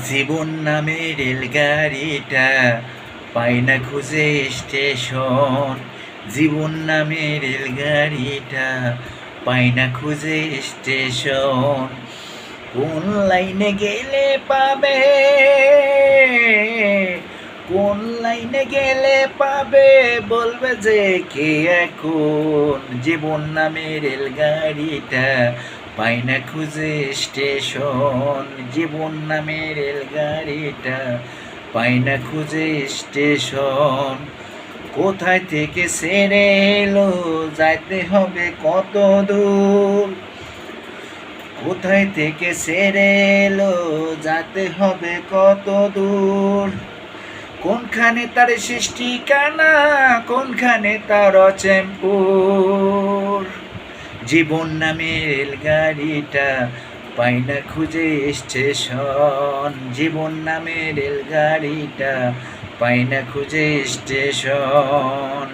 জীবন নামে রেলগাড়িটা পাই না খুঁজে স্টেশন। জীবন নামে রেলগাড়িটা পাই না খুঁজে স্টেশন। কোন লাইনে গেলে পাবে, কোন লাইনে গেলে পাবে, বলবে যে কে এখন। জীবন নামে রেলগাড়িটা পাই না খুঁজে স্টেশন। জীবন নামে রেলগাড়িটা পাই না খুঁজে স্টেশন। কোথায় থেকে ছেড়ে এলো, যাইতে হবে কত দূর। কোথায় থেকে ছেড়ে এলো, যেতে হবে কত দূর। কোনখানে তার শেষ ঠিকানা, কোনখানে তার অচেমপুর। জীবন নামে রেলগাড়িটা পাই না খুঁজে স্টেশন। জীবন নামে রেলগাড়িটা পাই না খুঁজে স্টেশন।